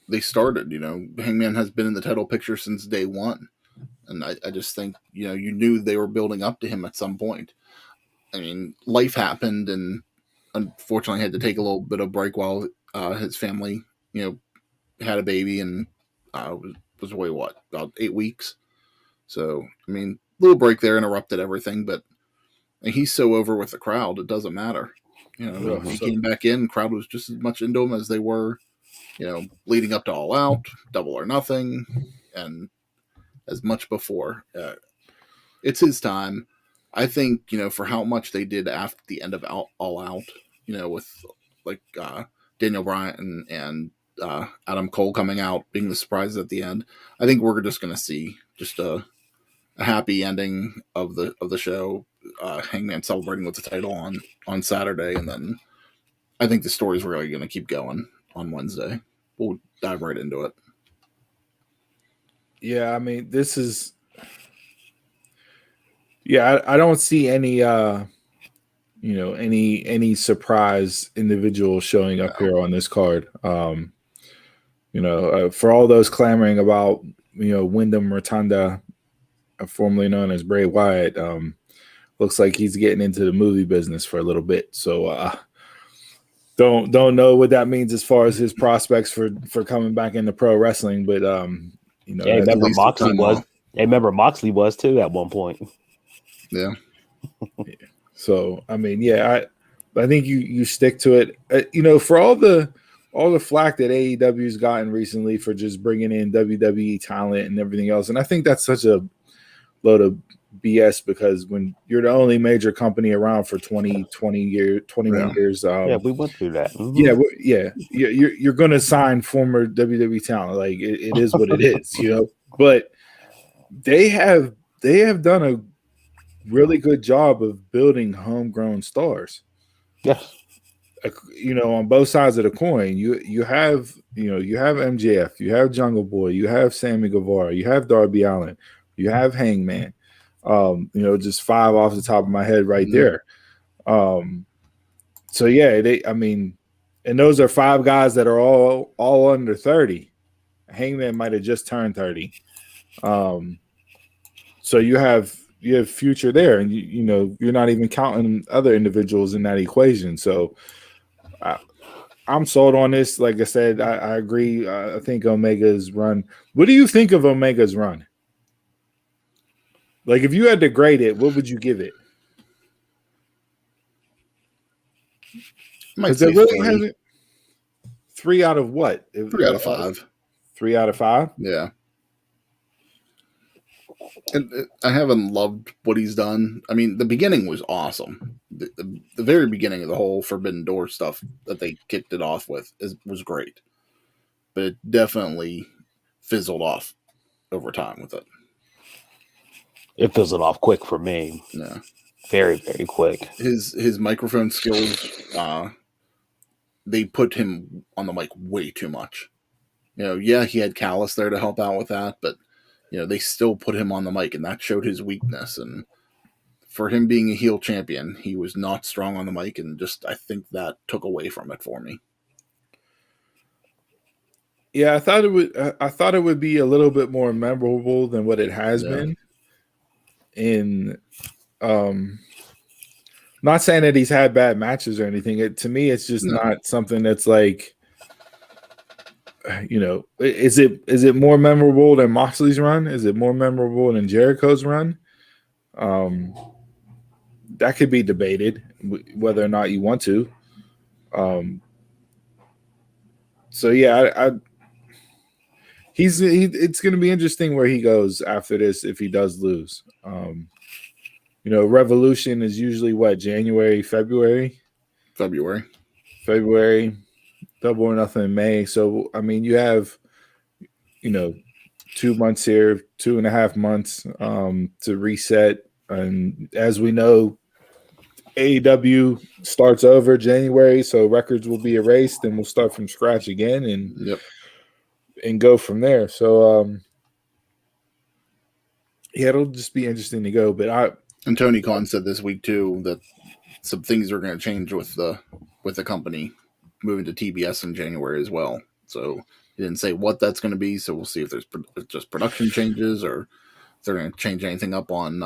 they started, Hangman has been in the title picture since day one. And I just think, you knew they were building up to him at some point. I mean, life happened and unfortunately had to take a little bit of break while his family, had a baby and was away, about 8 weeks. So, I mean, little break there interrupted everything, but he's so over with the crowd, it doesn't matter. He came back in, crowd was just as much into him as they were, leading up to All Out, Double or Nothing, and as much before. It's his time. I think, for how much they did after the end of All Out, with like Daniel Bryan and Adam Cole coming out, being the surprise at the end, I think we're just going to see just a happy ending of the show. Hangman celebrating with the title on Saturday, and then I think the story's really going to keep going on Wednesday. We'll dive right into it. Yeah, I mean, this is. Yeah, I don't see any, any surprise individual showing up here on this card. For all those clamoring about, Wyndham Rotunda, formerly known as Bray Wyatt, looks like he's getting into the movie business for a little bit. So don't know what that means as far as his prospects for coming back into pro wrestling. But remember Moxley was. Remember Moxley was too at one point. Yeah. So I mean, I think you stick to it. For all the flack that AEW's gotten recently for just bringing in WWE talent and everything else, and I think that's such a load of BS because when you're the only major company around for 21 years, we went through that. Mm-hmm. You're going to sign former WWE talent. Like it is what it is, But they have done a really good job of building homegrown stars. Yes. On both sides of the coin, you have MJF, you have Jungle Boy, you have Sammy Guevara, you have Darby Allin, you have Hangman. Just 5 off the top of my head right there. And those are 5 guys that are all under 30. Hangman might have just turned 30. So you have future there, and you're not even counting other individuals in that equation. So I'm sold on this. Like I said, I agree. I think Omega's run. What do you think of Omega's run? Like, if you had to grade it, what would you give it? Because it really hasn't. 3 out of what? 3 out of 5. 3 out of 5? Yeah. And I haven't loved what he's done. I mean, the beginning was awesome. The very beginning of the whole Forbidden Door stuff that they kicked it off with was great. But it definitely fizzled off over time with it. It fizzled off quick for me. Yeah. Very, very quick. His microphone skills, they put him on the mic way too much. He had Callis there to help out with that, but they still put him on the mic, and that showed his weakness. And for him being a heel champion, he was not strong on the mic, and I think that took away from it for me. Yeah, I thought it would be a little bit more memorable than what it has been. Not saying that he's had bad matches or anything. To me, it's just not something that's like is it more memorable than Moxley's run? Is it more memorable than Jericho's run? That could be debated whether or not you want to. So yeah, it's going to be interesting where he goes after this if he does lose. Revolution is usually what, January, February, Double or Nothing in May. So I mean, you have 2 months here, 2.5 months to reset, and as we know, AEW starts over January, so records will be erased, and we'll start from scratch again, and go from there. So yeah, it'll just be interesting to go. But Tony Khan said this week too that some things are going to change with the company moving to TBS in January as well. So he didn't say what that's going to be. So we'll see if there's just production changes or if they're going to change anything up on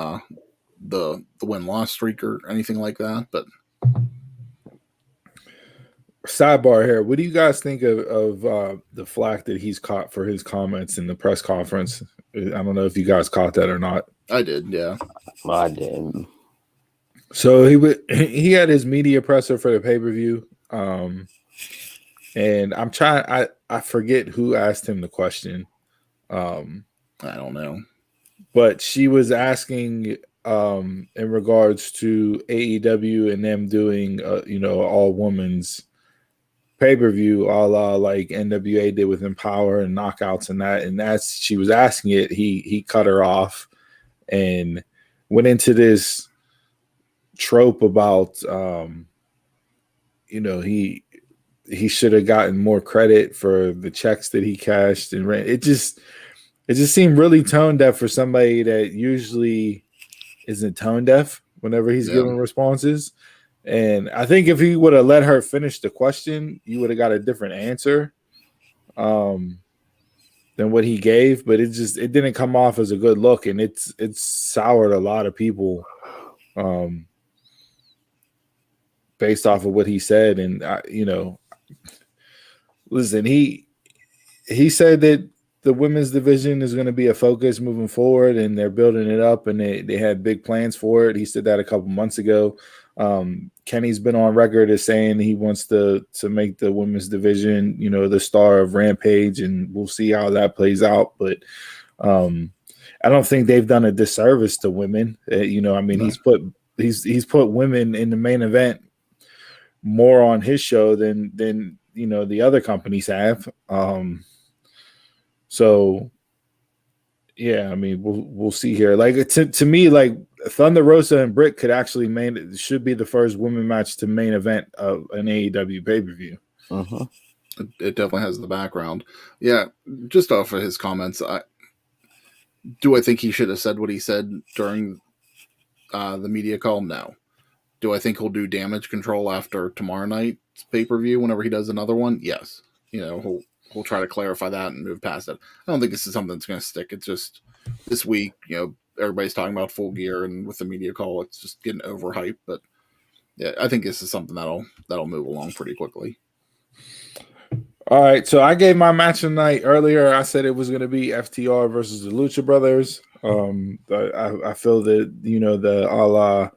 the win-loss streak or anything like that. But sidebar here, what do you guys think of the flack that he's caught for his comments in the press conference? I don't know if you guys caught that or not. I did, yeah. I did. So he had his media presser for the pay-per-view, and I'm trying. I forget who asked him the question. I don't know, but she was asking in regards to AEW and them doing all women's pay-per-view, a la like NWA did with Empower and Knockouts and that. And that's, she was asking it. He cut her off and went into this trope about he should have gotten more credit for the checks that he cashed and ran. It just seemed really tone deaf for somebody that usually isn't tone deaf whenever he's giving responses. And I think if he would have let her finish the question, you would have got a different answer than what he gave. But it didn't come off as a good look, and it's soured a lot of people based off of what he said. And listen, he said that the women's division is going to be a focus moving forward, and they're building it up, and they had big plans for it. He said that a couple months ago. Kenny's been on record as saying he wants to make the women's division, the star of Rampage, and we'll see how that plays out. But I don't think they've done a disservice to women. He's put women in the main event more on his show than the other companies have. So yeah, I mean, we'll see here. Like to me, like Thunder Rosa and Britt could actually should be the first women match to main event of an AEW pay-per-view. Uh-huh. It definitely has the background. Yeah, just off of his comments, I think he should have said what he said during the media call? No. Do I think he'll do Damage Control after tomorrow night's pay-per-view whenever he does another one? Yes. We'll try to clarify that and move past it. I don't think this is something that's going to stick. It's just this week, everybody's talking about Full Gear, and with the media call, it's just getting overhyped. But yeah, I think this is something that'll move along pretty quickly. All right, so I gave my match of the night earlier. I said it was going to be FTR versus the Lucha Brothers. I feel that the a la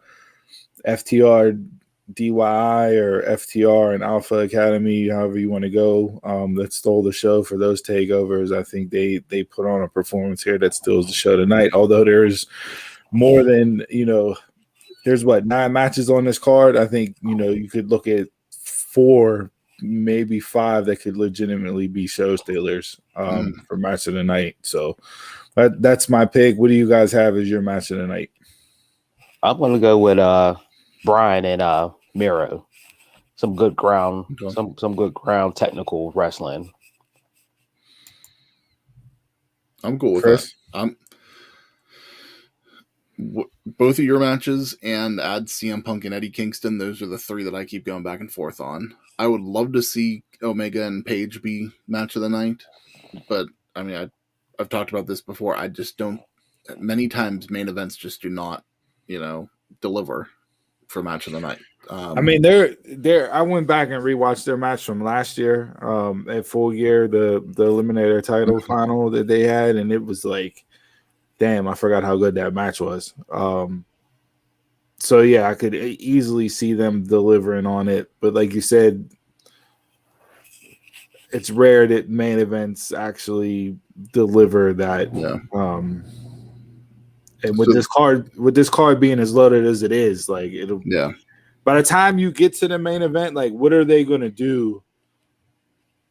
FTR DYI or FTR and Alpha Academy, however you want to go, that stole the show for those takeovers. I think they put on a performance here that steals the show tonight. Although there's more than there's 9 matches on this card. I think you could look at 4, maybe 5 that could legitimately be show stealers for match of the night. So that's my pick. What do you guys have as your match of the night? I'm going to go with Brian and Miro. Some good ground, some good ground technical wrestling. I'm cool with that. Both of your matches and add CM Punk and Eddie Kingston. Those are the 3 that I keep going back and forth on. I would love to see Omega and Page be match of the night, but I mean, I've talked about this before. I just don't. Many times, main events just do not, deliver. for match of the night. I mean, they're. I went back and rewatched their match from last year, at Full Gear, the Eliminator title final that they had, and it was like, damn, I forgot how good that match was. So yeah, I could easily see them delivering on it, but like you said, it's rare that main events actually deliver that. Yeah. And with this card being as loaded as it is, like it'll. Yeah. By the time you get to the main event, like what are they going to do?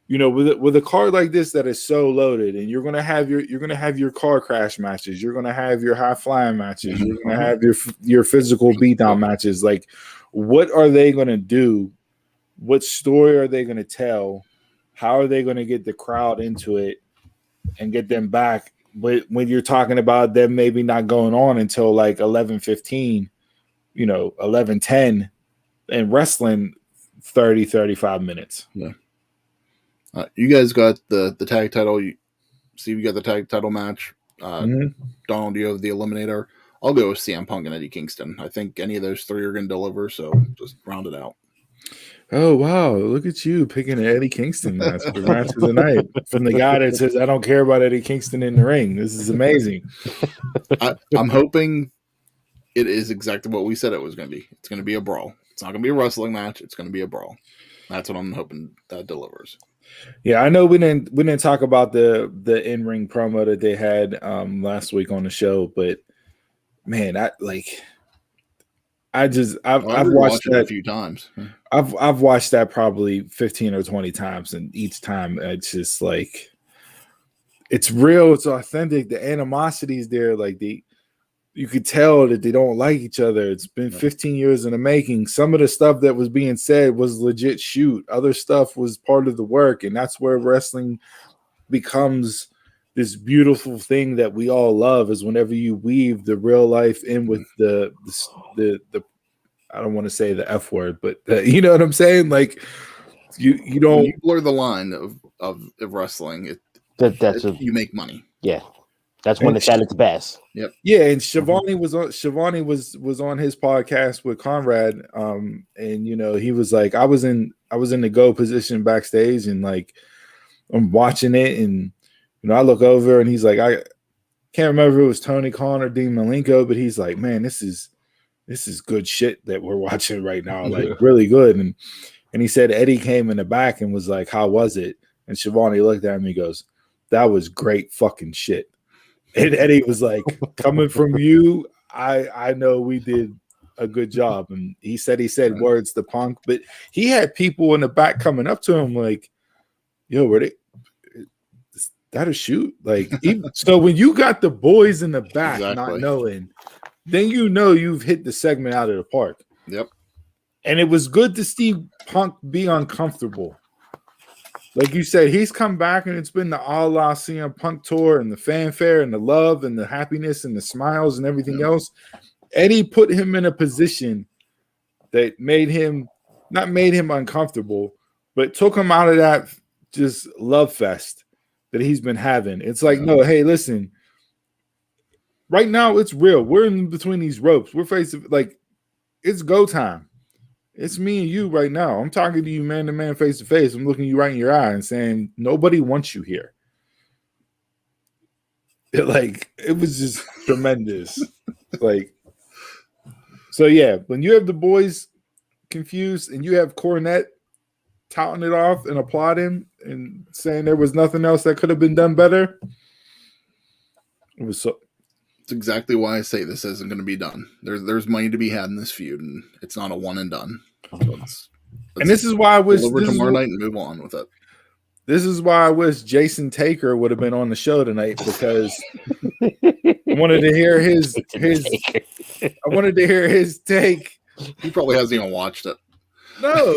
You know, with a card like this that is so loaded, and you're gonna have your car crash matches, you're gonna have your high flying matches, you're gonna have your physical beatdown matches. Like, what are they gonna do? What story are they gonna tell? How are they gonna get the crowd into it and get them back? But when you're talking about them maybe not going on until like 11:15, 11:10, and wrestling 30-35 minutes. Yeah. You guys got the tag title. Steve, you got the tag title match. Donald, you have the Eliminator. I'll go with CM Punk and Eddie Kingston. I think any of those three are going to deliver, so just round it out. Oh, wow. Look at you picking an Eddie Kingston match for match of the night from the guy that says, I don't care about Eddie Kingston in the ring. This is amazing. I'm hoping it is exactly what we said it was going to be. It's going to be a brawl. It's not going to be a wrestling match. It's going to be a brawl. That's what I'm hoping that delivers. Yeah, I know we didn't talk about the in-ring promo that they had last week on the show, but man, I've watched that a few times. I've watched that probably 15 or 20 times, and each time it's just like it's real, it's authentic. The animosity is there, like you could tell that they don't like each other. It's been 15 years in the making. Some of the stuff that was being said was legit shoot. Other stuff was part of the work, and that's where wrestling becomes this beautiful thing that we all love. Is whenever you weave the real life in with the I don't want to say the F word, but you know what I'm saying? Like you don't you blur the line of wrestling. You make money. Yeah. That's when it's at its best. Yep. Yeah, and Shivani was on his podcast with Conrad, and he was like, I was in the go position backstage, and like I'm watching it, and I look over, and he's like, I can't remember if it was Tony Khan or Dean Malenko, but he's like, man, this is good shit that we're watching right now, like really good, and he said Eddie came in the back and was like, how was it? And Shivani looked at him, and he goes, that was great fucking shit. And Eddie was like, coming from you, I know we did a good job. And he said words to Punk, but he had people in the back coming up to him like, yo, were they is that a shoot? Like, so when you got the boys in the back not knowing, then you've hit the segment out of the park. Yep. And it was good to see Punk be uncomfortable. Like you said, he's come back, and it's been the a la CM Punk tour and the fanfare and the love and the happiness and the smiles and everything else. Eddie put him in a position that not made him uncomfortable, but took him out of that just love fest that he's been having. It's like, no, hey, listen, right now it's real. We're in between these ropes. We're facing, like, it's go time. It's me and you right now. I'm talking to you man to man, face to face. I'm looking you right in your eye and saying, nobody wants you here. It was just tremendous. So yeah, when you have the boys confused and you have Cornette touting it off and applauding and saying there was nothing else that could have been done better, it was so. It's exactly why I say this isn't going to be done. There's money to be had in this feud, and it's not a one and done. So and this is why I wish tomorrow night and move on with it. This is why I wish Jason Taker would have been on the show tonight, because I wanted to hear his take. He probably hasn't even watched it. No,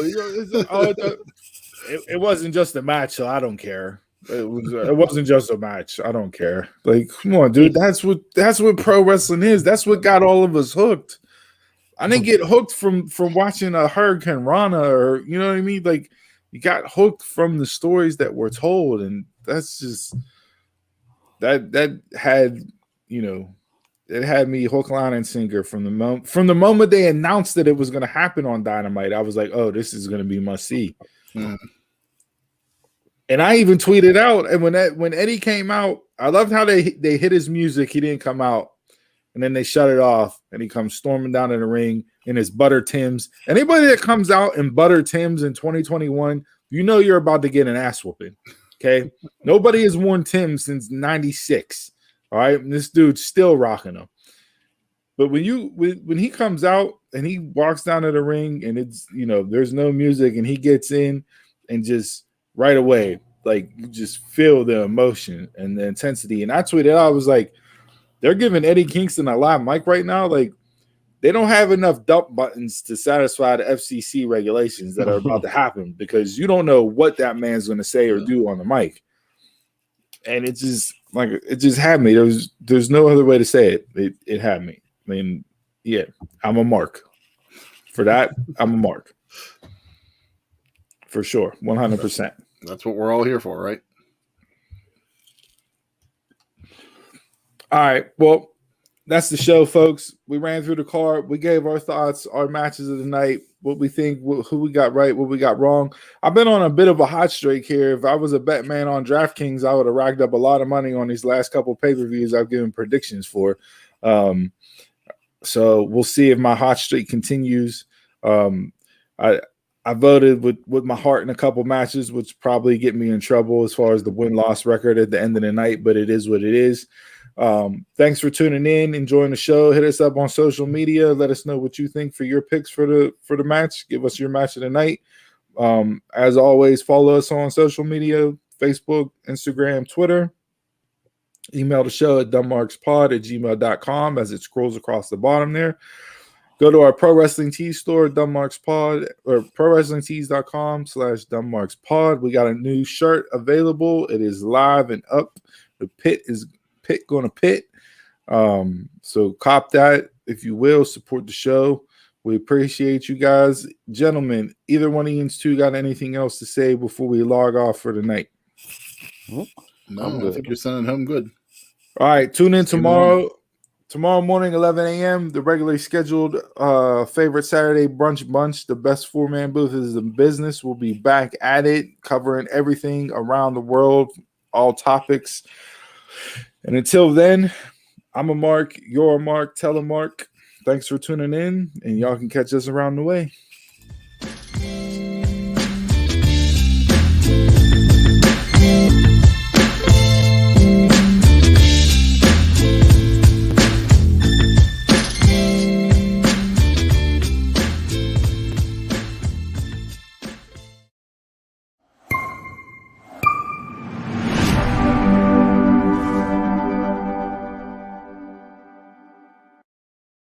it wasn't just a match, so I don't care. It wasn't just a match. I don't care. Like, come on, dude. That's what pro wrestling is. That's what got all of us hooked. I didn't get hooked from watching a Hurricane Rana, or you know what I mean. Like, you got hooked from the stories that were told, and that's just that had it had me hook, line, and sinker from the moment they announced that it was going to happen on Dynamite. I was like, oh, this is going to be must see. Mm. And I even tweeted out, and when Eddie came out, I loved how they hit his music. He didn't come out, and then they shut it off, and he comes storming down in the ring in his butter Timbs. Anybody that comes out in butter Timbs in 2021, you know you're about to get an ass whooping. Okay, nobody has worn Timbs since '96. All right, and this dude's still rocking them. But when he comes out and he walks down to the ring, and it's there's no music, and he gets in and just right away, like you just feel the emotion and the intensity. And I tweeted out, I was like, they're giving Eddie Kingston a live mic right now. Like they don't have enough dump buttons to satisfy the FCC regulations that are about to happen because you don't know what that man's going to say or do on the mic. And it just had me. There's no other way to say it. It had me. I mean, yeah, I'm a mark for that. I'm a mark for sure. 100%. That's what we're all here for, right? All right. Well, that's the show, folks. We ran through the card. We gave our thoughts, our matches of the night, what we think, who we got right, what we got wrong. I've been on a bit of a hot streak here. If I was a bet man on DraftKings, I would have racked up a lot of money on these last couple pay-per-views I've given predictions for. So we'll see if my hot streak continues. I voted with my heart in a couple matches, which probably get me in trouble as far as the win-loss record at the end of the night, but it is what it is. Thanks for tuning in, enjoying the show. Hit us up on social media. Let us know what you think for your picks for the match. Give us your match of the night. As always, follow us on social media, Facebook, Instagram, Twitter. Email the show at dumbmarkspod@gmail.com as it scrolls across the bottom there. Go to our Pro Wrestling Tees store, dumbmarkspod, or prowrestlingtees.com/dumbmarkspod. We got a new shirt available. It is live and up. The pit going to pit. So cop that if you will. Support the show. We appreciate you guys. Gentlemen, either one of you two got anything else to say before we log off for the night? No, I think you're sending home good. All right, tune in tomorrow. Tomorrow morning, 11 a.m., the regularly scheduled favorite Saturday brunch bunch, the best four-man booth is in business. We'll be back at it, covering everything around the world, all topics. And until then, I'm a Mark, you're a Mark, tell a Mark. Thanks for tuning in, and y'all can catch us around the way.